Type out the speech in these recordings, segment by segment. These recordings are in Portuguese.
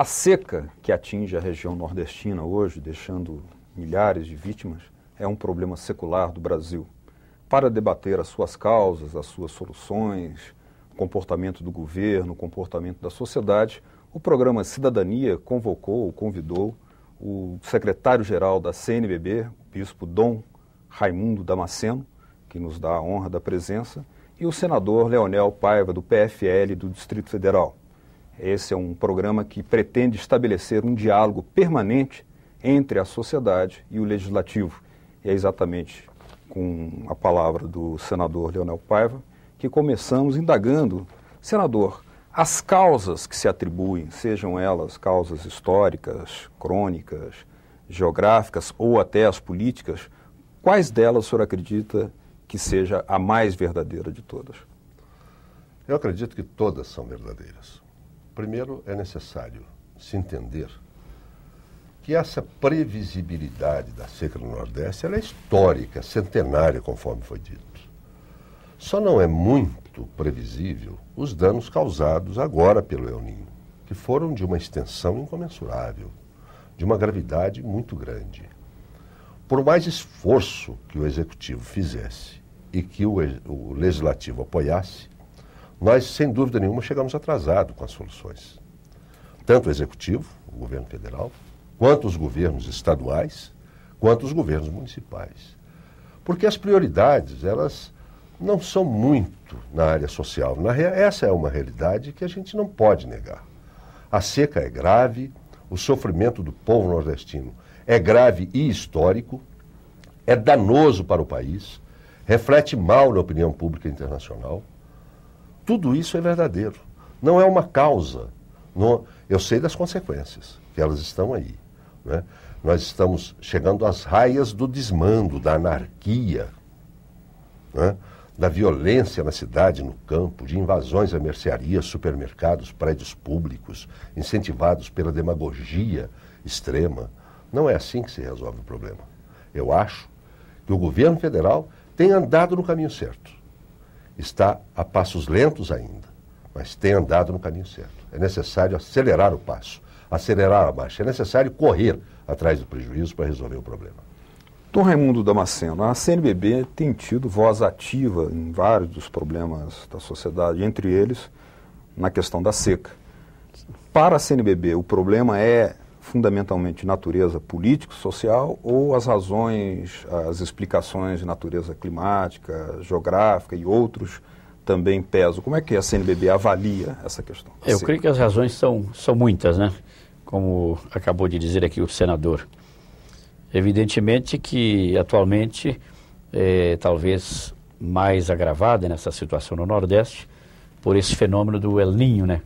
A seca que atinge a região nordestina hoje, deixando milhares de vítimas, é um problema secular do Brasil. Para debater as suas causas, as suas soluções, o comportamento do governo, o comportamento da sociedade, o programa Cidadania convidou o secretário-geral da CNBB, o bispo Dom Raimundo Damasceno, que nos dá a honra da presença, e o senador Leonel Paiva, do PFL do Distrito Federal. Esse é um programa que pretende estabelecer um diálogo permanente entre a sociedade e o legislativo. E é exatamente com a palavra do senador Leonel Paiva que começamos indagando, senador, as causas que se atribuem, sejam elas causas históricas, crônicas, geográficas ou até as políticas, quais delas o senhor acredita que seja a mais verdadeira de todas? Eu acredito que todas são verdadeiras. Primeiro, é necessário se entender que essa previsibilidade da seca no Nordeste ela é histórica, centenária, conforme foi dito. Só não é muito previsível os danos causados agora pelo El Niño, que foram de uma extensão incomensurável, de uma gravidade muito grande. Por mais esforço que o Executivo fizesse e que o Legislativo apoiasse, nós, sem dúvida nenhuma, chegamos atrasados com as soluções. Tanto o Executivo, o governo federal, quanto os governos estaduais, quanto os governos municipais. Porque as prioridades, elas não são muito na área social. Essa é uma realidade que a gente não pode negar. A seca é grave, o sofrimento do povo nordestino é grave e histórico, é danoso para o país, reflete mal na opinião pública internacional. Tudo isso é verdadeiro. Não é uma causa. Eu sei das consequências, que elas estão aí. Né? Nós estamos chegando às raias do desmando, da anarquia, né? Da violência na cidade, no campo, de invasões a mercearias, supermercados, prédios públicos, incentivados pela demagogia extrema. Não é assim que se resolve o problema. Eu acho que o governo federal tem andado no caminho certo. Está a passos lentos ainda, mas tem andado no caminho certo. É necessário acelerar o passo, acelerar a marcha. É necessário correr atrás do prejuízo para resolver o problema. Dom Raimundo Damasceno, a CNBB tem tido voz ativa em vários dos problemas da sociedade, entre eles na questão da seca. Para a CNBB, o problema é fundamentalmente de natureza político-social ou as razões, as explicações de natureza climática, geográfica e outros também pesam? Como é que a CNBB avalia essa questão? Eu creio que as razões são muitas, né? Como acabou de dizer aqui o senador. Evidentemente que atualmente talvez mais agravada nessa situação no Nordeste por esse fenômeno do El Niño, né?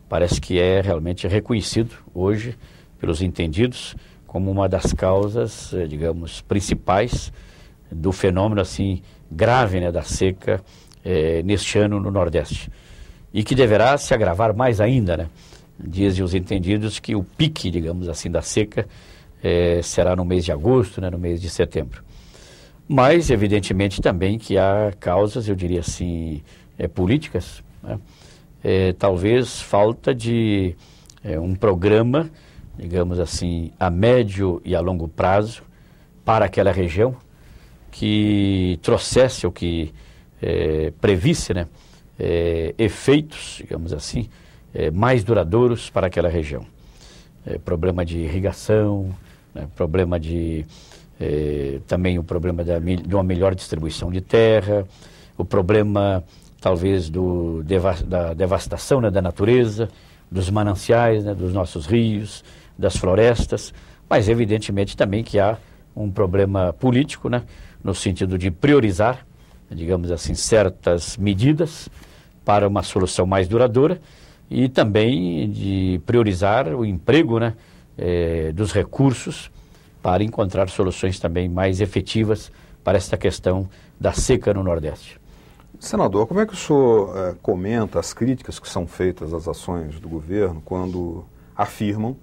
Parece que é realmente reconhecido hoje pelos entendidos como uma das causas, digamos, principais do fenômeno assim grave, né, da seca neste ano no Nordeste. E que deverá se agravar mais ainda, né? Dizem os entendidos que o pique, digamos assim, da seca será no mês de agosto, né, no mês de setembro. Mas, evidentemente, também que há causas, eu diria assim, políticas, né? Talvez falta de um programa, digamos assim, a médio e a longo prazo para aquela região que trouxesse ou que previsse, né, efeitos, digamos assim, mais duradouros para aquela região. Problema de irrigação, né, problema de também o problema de uma melhor distribuição de terra, o problema talvez da devastação, né, da natureza, dos mananciais, né, dos nossos rios, das florestas, mas evidentemente também que há um problema político, né, no sentido de priorizar, digamos assim, certas medidas para uma solução mais duradoura e também de priorizar o emprego, né, dos recursos para encontrar soluções também mais efetivas para esta questão da seca no Nordeste. Senador, como é que o senhor comenta as críticas que são feitas às ações do governo quando afirmam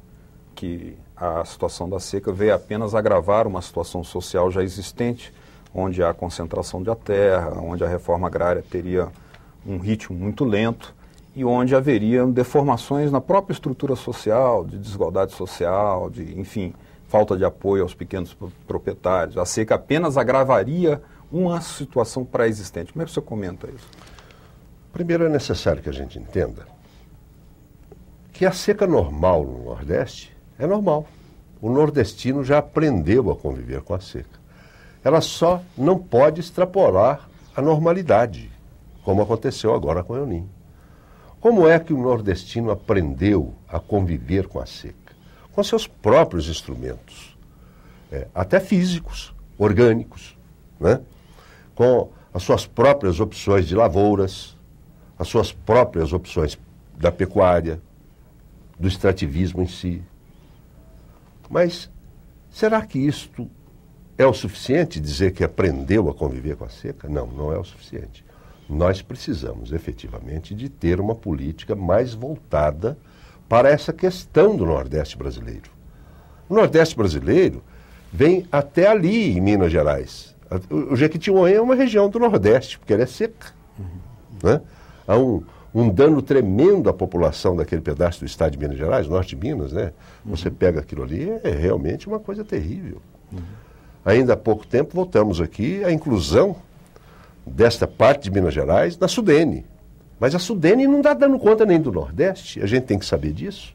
que a situação da seca veio apenas agravar uma situação social já existente, onde há concentração de terra, onde a reforma agrária teria um ritmo muito lento e onde haveriam deformações na própria estrutura social, de desigualdade social, de, enfim, falta de apoio aos pequenos proprietários. A seca apenas agravaria uma situação pré-existente. Como é que você comenta isso? Primeiro, é necessário que a gente entenda que a seca normal no Nordeste é normal. O nordestino já aprendeu a conviver com a seca. Ela só não pode extrapolar a normalidade, como aconteceu agora com o El Niño. Como é que o nordestino aprendeu a conviver com a seca? Com seus próprios instrumentos, até físicos, orgânicos, né? Com as suas próprias opções de lavouras, as suas próprias opções da pecuária, do extrativismo em si. Mas será que isto é o suficiente dizer que aprendeu a conviver com a seca? Não, não é o suficiente. Nós precisamos, efetivamente, de ter uma política mais voltada para essa questão do Nordeste brasileiro. O Nordeste brasileiro vem até ali, em Minas Gerais. O Jequitinhonha é uma região do Nordeste, porque ela é seca. Né? Há um dano tremendo à população daquele pedaço do estado de Minas Gerais, norte de Minas, né? Você pega aquilo ali, é realmente uma coisa terrível. Ainda há pouco tempo voltamos aqui à inclusão desta parte de Minas Gerais na Sudene. Mas a Sudene não está dando conta nem do Nordeste, a gente tem que saber disso.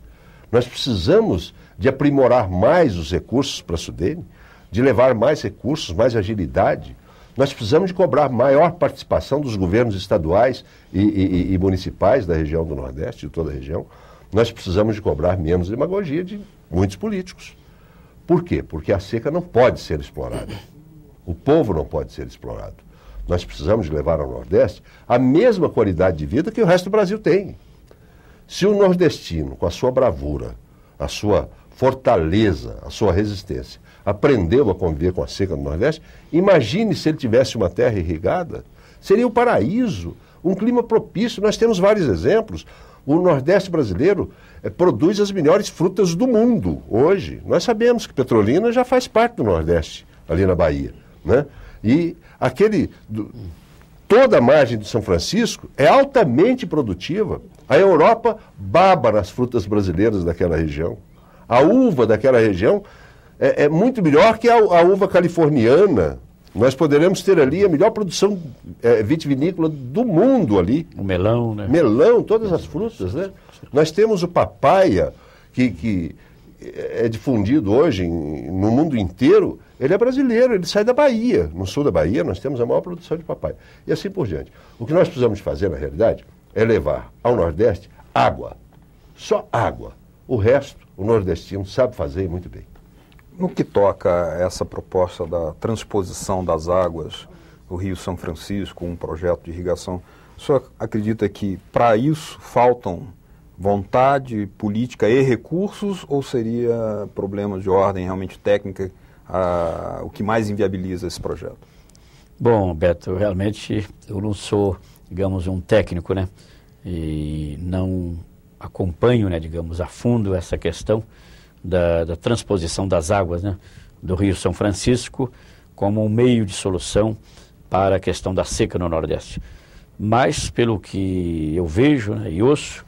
Nós precisamos de aprimorar mais os recursos para a Sudene, de levar mais recursos, mais agilidade. Nós precisamos de cobrar maior participação dos governos estaduais e municipais da região do Nordeste, de toda a região. Nós precisamos de cobrar menos demagogia de muitos políticos. Por quê? Porque a seca não pode ser explorada. O povo não pode ser explorado. Nós precisamos de levar ao Nordeste a mesma qualidade de vida que o resto do Brasil tem. Se o nordestino, com a sua bravura, a sua fortaleza, a sua resistência, aprendeu a conviver com a seca no Nordeste, imagine se ele tivesse uma terra irrigada. Seria um paraíso, um clima propício. Nós temos vários exemplos. O Nordeste brasileiro produz as melhores frutas do mundo hoje. Nós sabemos que Petrolina já faz parte do Nordeste, ali na Bahia, né? E toda a margem de São Francisco é altamente produtiva. A Europa baba nas frutas brasileiras daquela região. A uva daquela região é muito melhor que a uva californiana. Nós poderemos ter ali a melhor produção vitivinícola do mundo ali. O melão, né? Melão, todas as frutas, né? Nós temos o papaya, que é difundido hoje no mundo inteiro. Ele é brasileiro, ele sai da Bahia. No sul da Bahia nós temos a maior produção de papaya. E assim por diante. O que nós precisamos fazer, na realidade, é levar ao Nordeste água. Só água. O resto, o nordestino sabe fazer muito bem. No que toca a essa proposta da transposição das águas do Rio São Francisco, um projeto de irrigação, o senhor acredita que para isso faltam vontade política e recursos, ou seria problema de ordem realmente técnica o que mais inviabiliza esse projeto? Bom, Beto, realmente eu não sou, digamos, um técnico, né? E não acompanho, né, digamos, a fundo essa questão da transposição das águas, né, do Rio São Francisco como um meio de solução para a questão da seca no Nordeste. Mas, pelo que eu vejo, né, e ouço,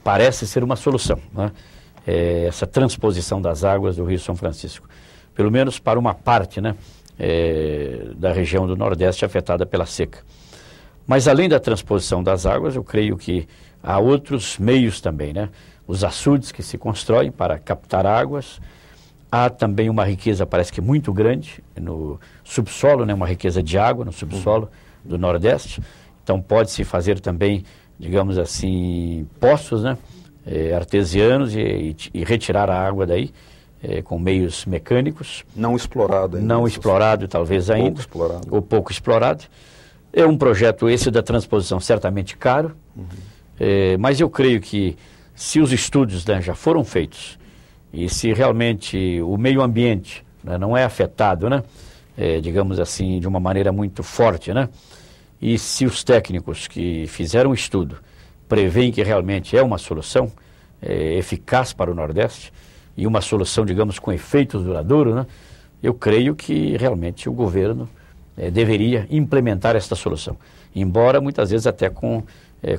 parece ser uma solução, né, essa transposição das águas do Rio São Francisco. Pelo menos para uma parte, né, da região do Nordeste afetada pela seca. Mas, além da transposição das águas, eu creio que há outros meios também, né? Os açudes que se constroem para captar águas. Há também uma riqueza, parece que muito grande, no subsolo, né? Uma riqueza de água no subsolo do Nordeste. Então pode-se fazer também, digamos assim, poços, né? Artesianos e retirar a água daí com meios mecânicos. Não explorado ainda. Não explorado talvez ainda. Pouco explorado. Ou pouco explorado. É um projeto esse da transposição certamente caro, mas eu creio que se os estudos, né, já foram feitos e se realmente o meio ambiente, né, não é afetado, né, digamos assim, de uma maneira muito forte, né, e se os técnicos que fizeram o estudo preveem que realmente é uma solução eficaz para o Nordeste e uma solução, digamos, com efeitos duradouros, né, eu creio que realmente o governo deveria implementar esta solução, embora muitas vezes até com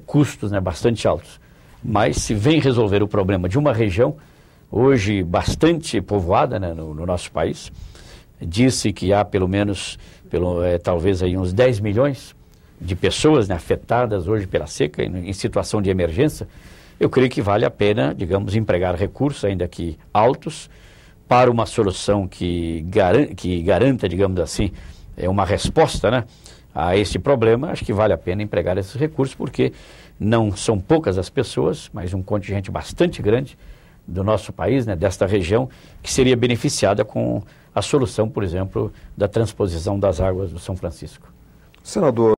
custos, né, bastante altos. Mas se vem resolver o problema de uma região, hoje bastante povoada, né, no nosso país, disse que há pelo menos, talvez aí uns 10 milhões de pessoas, né, afetadas hoje pela seca, em situação de emergência. Eu creio que vale a pena, digamos, empregar recursos, ainda que altos, para uma solução que garanta, digamos assim, uma resposta, né, a esse problema. Acho que vale a pena empregar esses recursos, porque não são poucas as pessoas, mas um contingente bastante grande do nosso país, né, desta região, que seria beneficiada com a solução, por exemplo, da transposição das águas do São Francisco. Senador,